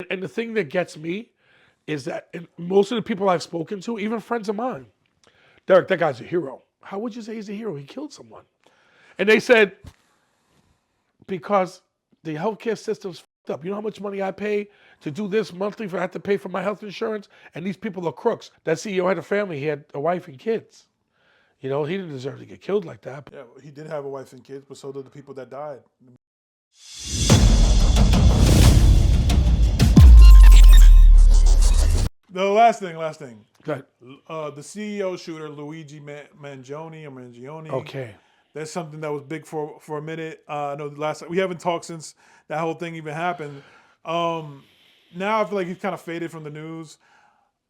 And the thing that gets me is that most of the people I've spoken to, even friends of mine, Derrick, that guy's a hero. How would you say he's a hero? He killed someone. And they said, because the healthcare system's fucked up. You know how much money I pay to do this monthly? I have to pay for my health insurance? And these people are crooks. That CEO had a family. He had a wife and kids. You know, he didn't deserve to get killed like that. Yeah, he did have a wife and kids, but so did the people that died. The last thing. Go ahead. The CEO shooter, Luigi Mangione. Okay. That's something that was big for a minute. I know the last we haven't talked since that whole thing even happened. Now I feel like he's kind of faded from the news.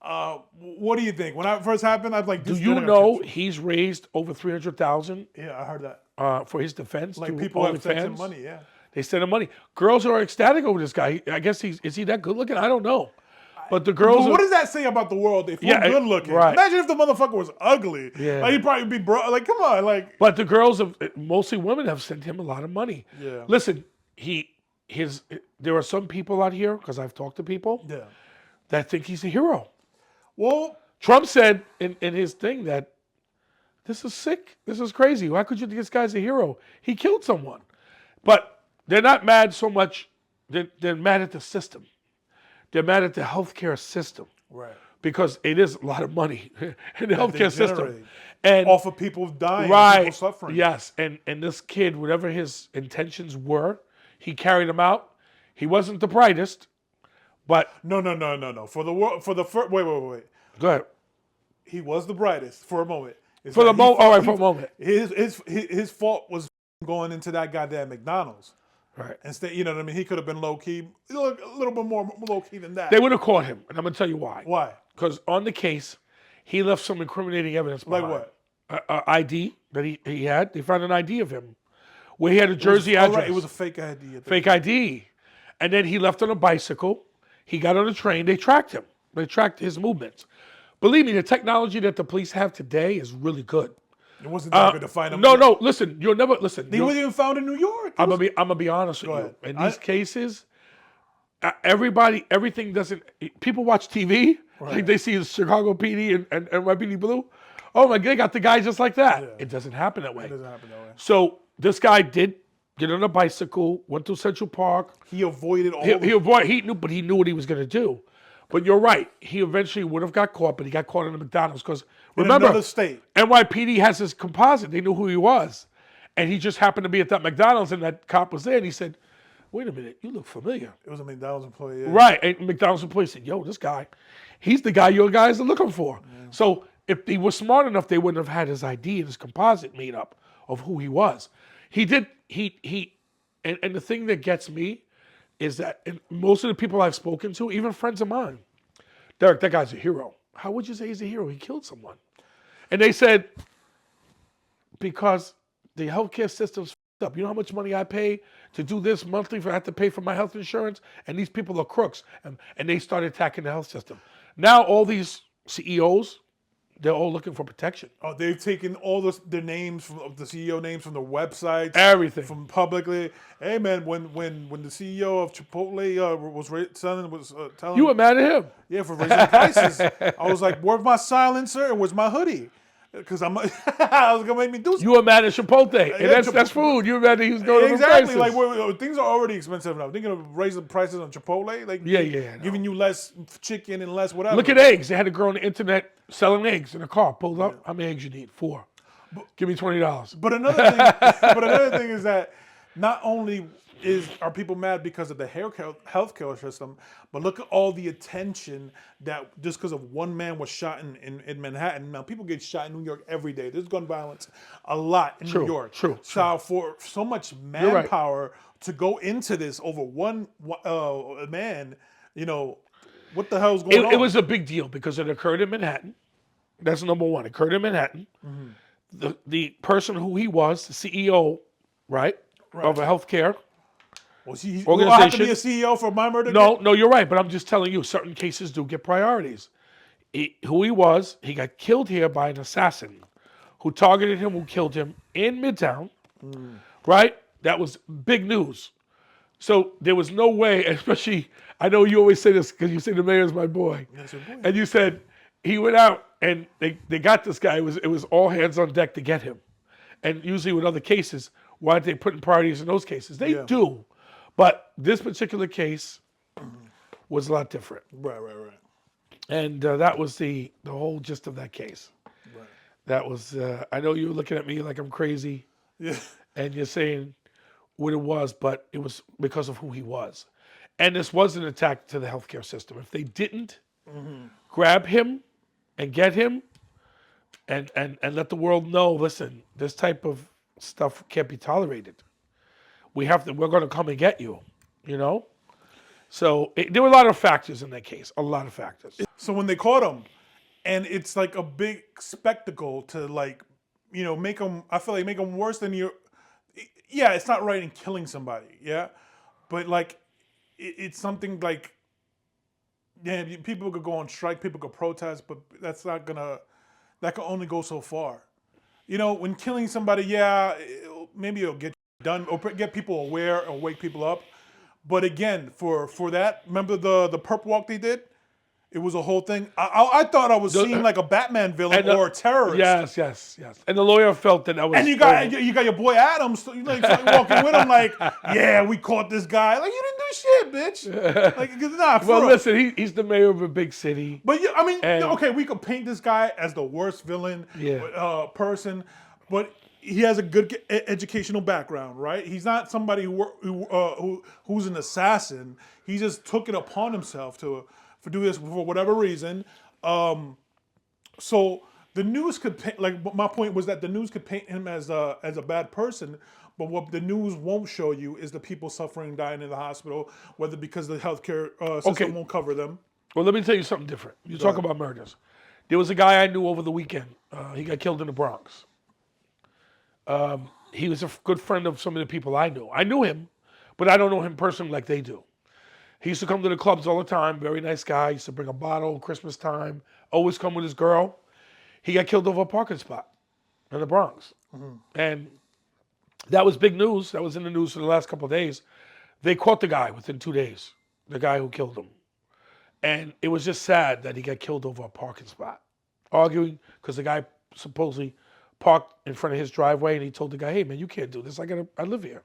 What do you think? When it first happened, I was like, do you know he's raised over $300,000? Yeah, I heard that. For his defense. Like people have sent him money, yeah. They sent him money. Girls are ecstatic over this guy. I guess is he that good looking? I don't know. But the girls. What does that say about the world if we're good looking? Right. Imagine if the motherfucker was ugly. Yeah. Like he'd probably be like, come on, like. But the girls mostly women have sent him a lot of money. Yeah. Listen, there are some people out here, because I've talked to people, that think he's a hero. Well, Trump said in his thing that this is sick. This is crazy. Why could you think this guy's a hero? He killed someone. But they're not mad so much. They're mad at the system. They're mad at the healthcare system. Right. Because it is a lot of money in the healthcare system. And off of people dying, people suffering. Yes. And this kid, whatever his intentions were, he carried them out. He wasn't the brightest, but No. For the first, wait. Go ahead. He was the brightest for a moment. For a moment. His fault was going into that goddamn McDonald's. Right. Instead, you know what I mean? He could have been low-key, a little bit more low-key than that. They would have caught him, and I'm going to tell you why. Why? Because on the case, he left some incriminating evidence behind. Like what? ID that he had. They found an ID of him where he had a Jersey address. Right. It was a fake ID. Fake ID. And then he left on a bicycle. He got on a train. They tracked him. They tracked his movements. Believe me, the technology that the police have today is really good. It wasn't that good to find him. No. Listen, you'll never listen. He wasn't even found in New York. I'm gonna be honest with you. In these cases, everything doesn't. People watch TV, like they see the Chicago PD and NYPD Blue. Oh my God, they got the guy just like that. Yeah. It doesn't happen that way. It doesn't happen that way. So this guy did get on a bicycle, went to Central Park. He avoided all. He knew what he was gonna do. But you're right. He eventually would have got caught, but he got caught in the McDonald's because remember, in another state. NYPD has his composite. They knew who he was, and he just happened to be at that McDonald's, and that cop was there, and he said, "Wait a minute, you look familiar." It was a McDonald's employee. Yeah. Right, and McDonald's employee said, "Yo, this guy, he's the guy your guys are looking for." Yeah. So if he was smart enough, they wouldn't have had his ID and his composite made up of who he was. He did. And the thing that gets me is that most of the people I've spoken to, even friends of mine, Derrick, that guy's a hero. How would you say he's a hero? He killed someone. And they said, because the healthcare system's fucked up. You know how much money I pay to do this monthly? I have to pay for my health insurance? And these people are crooks. And they started attacking the health system. Now all these CEOs, they're all looking for protection. Oh, they've taken all their names from the CEO names from the websites, everything from publicly. Hey man, when the CEO of Chipotle was telling you were mad at him, yeah, for raising prices. I was like, where's my silencer and where's my hoodie? Because I was gonna make me do something. You were mad at Chipotle, and that's food. You were mad that he was going exactly up like things are already expensive now. Thinking of raising prices on Chipotle, like giving you less chicken and less whatever. Look at eggs. They had a girl on the internet selling eggs in a car. Pulled up. How many eggs you need? 4. Give me $20. But another thing is that not only are people mad because of the healthcare system, but look at all the attention that just because of one man was shot in Manhattan. Now people get shot in New York every day. There's gun violence a lot in New York. So for so much manpower to go into this over one man, you know, what the hell's going on? It was a big deal because it occurred in Manhattan. That's number one. It occurred in Manhattan. Mm-hmm. The person who he was, the CEO, right. of a healthcare organization. Will I have to be a CEO for my murder? No, you're right. But I'm just telling you, certain cases do get priorities. Who he was, he got killed here by an assassin who targeted him, who killed him in Midtown, right? That was big news. So there was no way, especially I know you always say this because you say the mayor's my boy. That's your boy. And you said he went out and they got this guy. It was all hands on deck to get him. And usually with other cases, why aren't they putting priorities in those cases? They do. But this particular case was a lot different. Right. And that was the whole gist of that case. Right. That was, I know you were looking at me like I'm crazy. Yeah. And you're saying what it was, but it was because of who he was. And this was an attack to the healthcare system. If they didn't grab him and get him and let the world know, listen, this type of stuff can't be tolerated. We're going to come and get you, you know? So there were a lot of factors in that case, a lot of factors. So when they caught him, and it's like a big spectacle to like, make him, I feel like make him worse than you. Yeah, it's not right in killing somebody, yeah? But like, it's something like, yeah, people could go on strike, people could protest, but that's not gonna, that can only go so far. When killing somebody, maybe it'll get done, or get people aware, or wake people up. But again, for that, remember the perp walk they did? It was a whole thing. I thought I was seeing like a Batman villain or a terrorist. Yes. And the lawyer felt that was. And you got your boy Adams, so walking with him like, yeah, we caught this guy. Like, you didn't do shit, bitch. Like, nah. Well, listen, he's the mayor of a big city. But I mean, okay, we could paint this guy as the worst villain person, but he has a good educational background, right? He's not somebody who's an assassin. He just took it upon himself to do this for whatever reason. So the news could paint, like, my point was that the news could paint him as a bad person, but what the news won't show you is the people suffering, dying in the hospital, whether because the healthcare system won't cover them. Well, let me tell you something different. You talk about murders. There was a guy I knew over the weekend. He got killed in the Bronx. He was a good friend of some of the people I knew. I knew him, but I don't know him personally like they do. He used to come to the clubs all the time. Very nice guy. Used to bring a bottle Christmas time. Always come with his girl. He got killed over a parking spot in the Bronx. And that was big news. That was in the news for the last couple of days. They caught the guy within 2 days, the guy who killed him. And it was just sad that he got killed over a parking spot. Arguing because the guy supposedly parked in front of his driveway and he told the guy, hey man, you can't do this. I live here.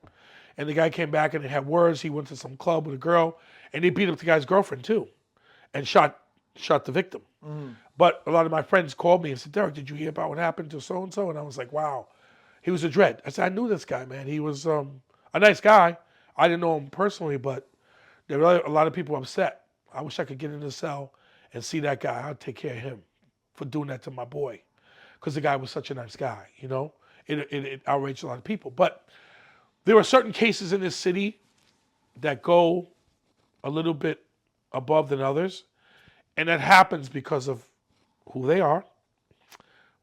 And the guy came back and they had words. He went to some club with a girl and they beat up the guy's girlfriend too and shot the victim. But a lot of my friends called me and said, Derrick, did you hear about what happened to so-and-so? And I was like, wow, he was a dread. I said, I knew this guy, man. He was a nice guy. I didn't know him personally, but there were a lot of people upset. I wish I could get in the cell and see that guy. I'd take care of him for doing that to my boy. Because the guy was such a nice guy, you know? It outraged a lot of people. But there are certain cases in this city that go a little bit above than others. And that happens because of who they are,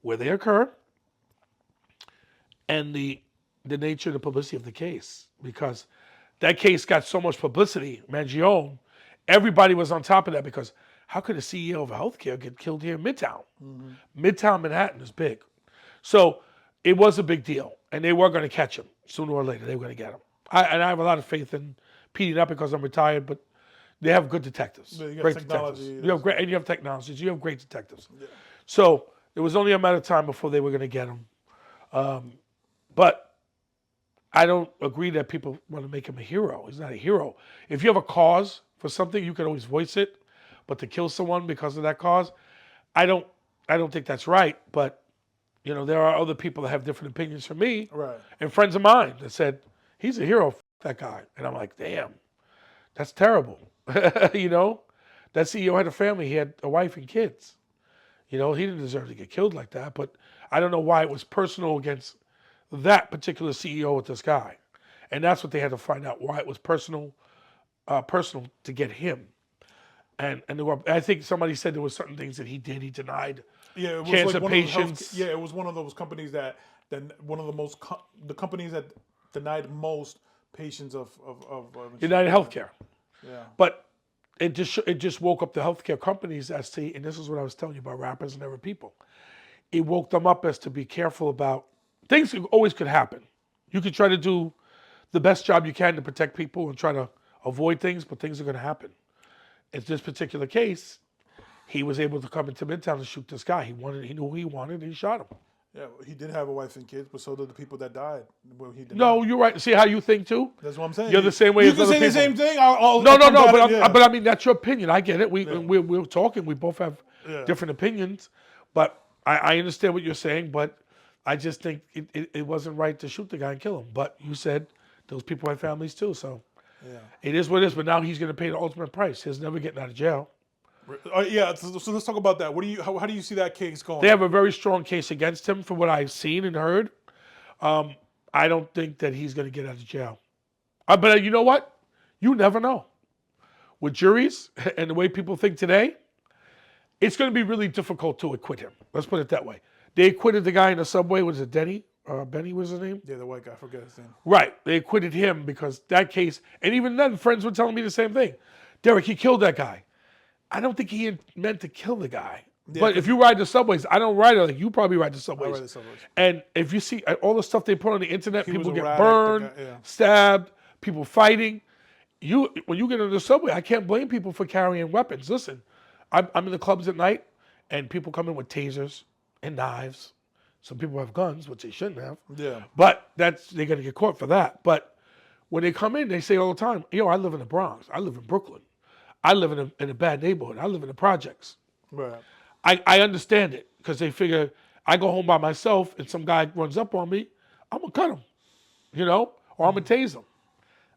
where they occur, and the nature and the publicity of the case. Because that case got so much publicity, Mangione, everybody was on top of that because how could a CEO of healthcare get killed here in Midtown? Midtown Manhattan is big. So it was a big deal. And they were going to catch him. Sooner or later, they were going to get him. I have a lot of faith in PD, not because I'm retired, but they have good detectives. Great detectives. You have great, and you have technologies. You have great detectives. Yeah. So it was only a matter of time before they were going to get him. But I don't agree that people want to make him a hero. He's not a hero. If you have a cause for something, you can always voice it. But to kill someone because of that cause, I don't think that's right. But you know, there are other people that have different opinions from me, right? And friends of mine that said he's a hero. F that guy, and I'm like, damn, that's terrible. You know, that CEO had a family. He had a wife and kids. You know, he didn't deserve to get killed like that. But I don't know why it was personal against that particular CEO with this guy, and that's what they had to find out, why it was personal to get him. And I think somebody said there was certain things that he did. He denied cancer patients. It was one of those companies that the companies that denied most patients of United Healthcare. Yeah. But it just woke up the healthcare companies as to, and this is what I was telling you about rappers and other people. It woke them up as to be careful about things. Always could happen. You could try to do the best job you can to protect people and try to avoid things, but things are going to happen. in this particular case, he was able to come into Midtown and shoot this guy. He knew who he wanted, and he shot him. Yeah, he did have a wife and kids, but so did the people that died. Well, he did No, not. you're right. See how you think too? That's what I'm saying. You're the same way You as can other say the people. same thing. No, yeah. but I mean that's your opinion. I get it. We're talking. We both have different opinions, but I understand what you're saying. But I just think it wasn't right to shoot the guy and kill him. But you said those people had families too, so it is what it is. But now he's going to pay the ultimate price. He's never getting out of jail. Yeah, so let's talk about that. How do you see that case going? They have a very strong case against him, from what I've seen and heard. I don't think that he's going to get out of jail. But you know what? You never know. With juries and the way people think today, it's going to be really difficult to acquit him. Let's put it that way. They acquitted the guy in the subway. Was it Denny? Benny was his name? Yeah, the white guy. I forget his name. Right. They acquitted him because that case, and even then, friends were telling me the same thing. Derrick, he killed that guy. I don't think he meant to kill the guy. Yeah, but if you ride the subways, I don't ride it. Like you probably ride the subways. I ride the subways. And if you see all the stuff they put on the internet, He people was get erratic, burned, stabbed, people fighting. When you get on the subway, I can't blame people for carrying weapons. Listen, I'm in the clubs at night, and people come in with tasers and knives. Some people have guns, which they shouldn't have. Yeah. But they're going to get caught for that. But when they come in, they say all the time, yo, I live in the Bronx. I live in Brooklyn. I live in a bad neighborhood. I live in the projects. Right. I understand it because they figure I go home by myself and some guy runs up on me, I'm going to cut him, or I'm going to tase him.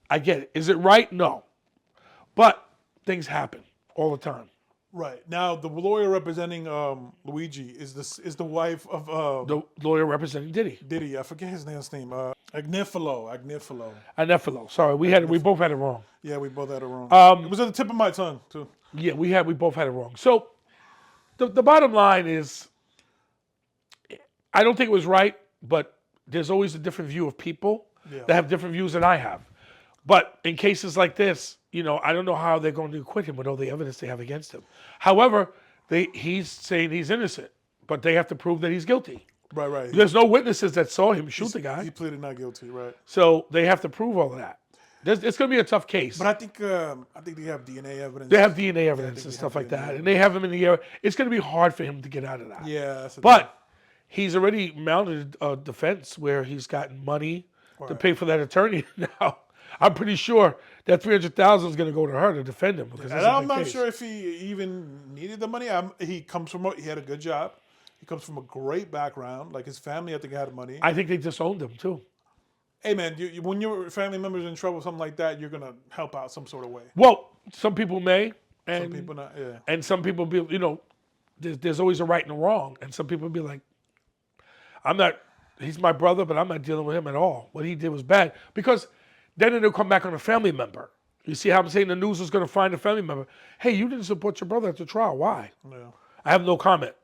I get it. Is it right? No. But things happen all the time. Right. Now, the lawyer representing Luigi is the wife of... the lawyer representing Diddy. Diddy. I forget his last name. Agnifilo. Agnifilo. Sorry, we both had it wrong. Yeah, we both had it wrong. It was at the tip of my tongue, too. Yeah, we both had it wrong. So the bottom line is, I don't think it was right, but there's always a different view of people that have different views than I have. But in cases like this, I don't know how they're going to acquit him with all the evidence they have against him. However, he's saying he's innocent, but they have to prove that he's guilty. Right. There's no witnesses that saw him shoot the guy. He pleaded not guilty, right? So they have to prove all of that. It's going to be a tough case. But I think they have DNA evidence. They have DNA evidence and stuff like that, and they have him in the air. It's going to be hard for him to get out of that. Yeah. But he's already mounted a defense where he's gotten money to pay for that attorney now. I'm pretty sure that $300,000 is going to go to her to defend him. Because and I'm not sure if he even needed the money. He had a good job. He comes from a great background. Like his family, I think, had money. I think they disowned him too. Hey man, when your family member's in trouble, something like that, you're gonna help out some sort of way. Well, some people may, and some people not. Yeah. And some people be, there's always a right and a wrong, and some people be like, I'm not. He's my brother, but I'm not dealing with him at all. What he did was bad because. Then it'll come back on a family member. You see how I'm saying the news is going to find a family member. Hey, you didn't support your brother at the trial. Why? Yeah. I have no comment.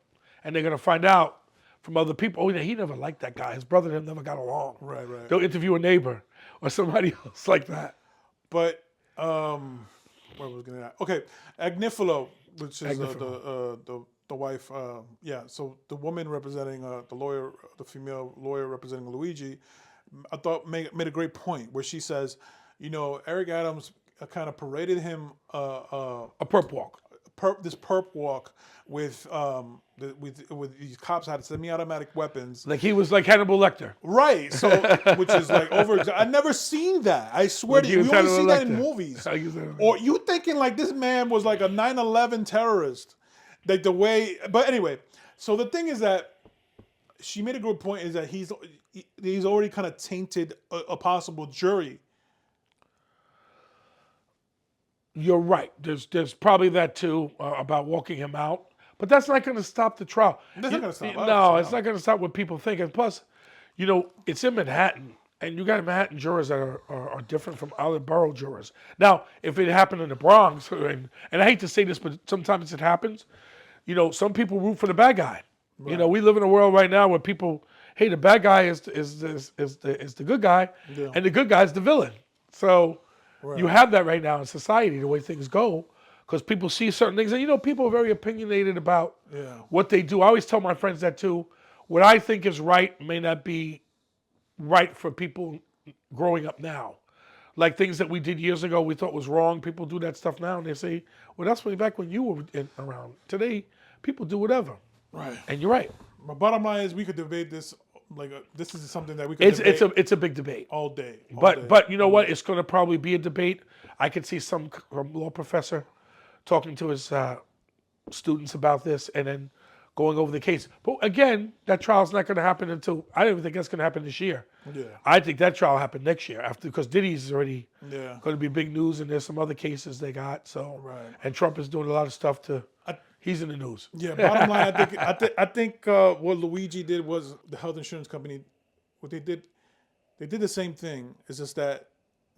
And they're going to find out from other people, oh, yeah, he never liked that guy. His brother and him never got along. Right. They'll interview a neighbor or somebody else like that. But, where was going to okay, Agnifilo, which is the wife, so the woman representing, the female lawyer representing Luigi, I thought made a great point where she says, Eric Adams kind of paraded him a perp walk. This perp walk with these cops had semi-automatic weapons. Like he was like Hannibal Lecter. Right. So which is like I never seen that. I swear to you, we only see that in movies. Or you thinking like this man was like a 9/11 terrorist. Like the way, but anyway, so the thing is that she made a good point is that he's already kind of tainted a possible jury. You're right. There's probably that too about walking him out, but that's not going to stop the trial. That's not going to stop. No, it's not going to stop what people think. And plus, it's in Manhattan, and you got Manhattan jurors that are different from other borough jurors. Now, if it happened in the Bronx, and I hate to say this, but sometimes it happens. Some people root for the bad guy. Right. We live in a world right now where people, hey, the bad guy is the good guy, and the good guy is the villain. So you have that right now in society, the way things go, because people see certain things, and people are very opinionated about what they do. I always tell my friends that too. What I think is right may not be right for people growing up now. Like things that we did years ago we thought was wrong. People do that stuff now, and they say, well, that's way back when you were around. Today, people do whatever. Right. And you're right. My bottom line is we could debate this. This is something that we could debate It's a big debate. all day. But you know what? It's going to probably be a debate. I could see some law professor talking to his students about this and then going over the case. But again, that trial's not going to happen until, I don't even think that's going to happen this year. Yeah. I think that trial happened next year because Diddy's is already Yeah. going to be big news, and there's some other cases they got. So, Right. and Trump is doing a lot of stuff he's in the news. Yeah. Bottom line, I think what Luigi did was the health insurance company. What they did the same thing. It's just that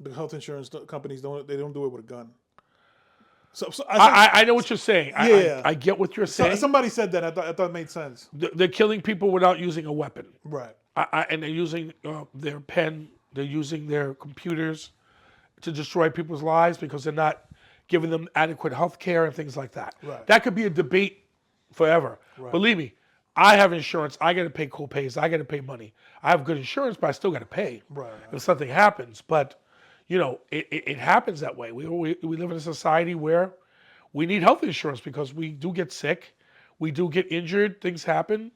the health insurance companies don't do it with a gun. So I know what you're saying. Yeah. I get what you're saying. somebody said that. I thought it made sense. They're killing people without using a weapon. Right. And they're using their pen, they're using their computers to destroy people's lives because they're not giving them adequate health care and things like that. Right. That could be a debate forever. Right. Believe me, I have insurance. I got to pay co-pays. I got to pay money. I have good insurance, but I still got to pay if something happens. But, you know, it happens that way. We live in a society where we need health insurance because we do get sick. We do get injured. Things happen,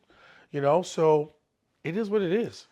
you know, so it is what it is.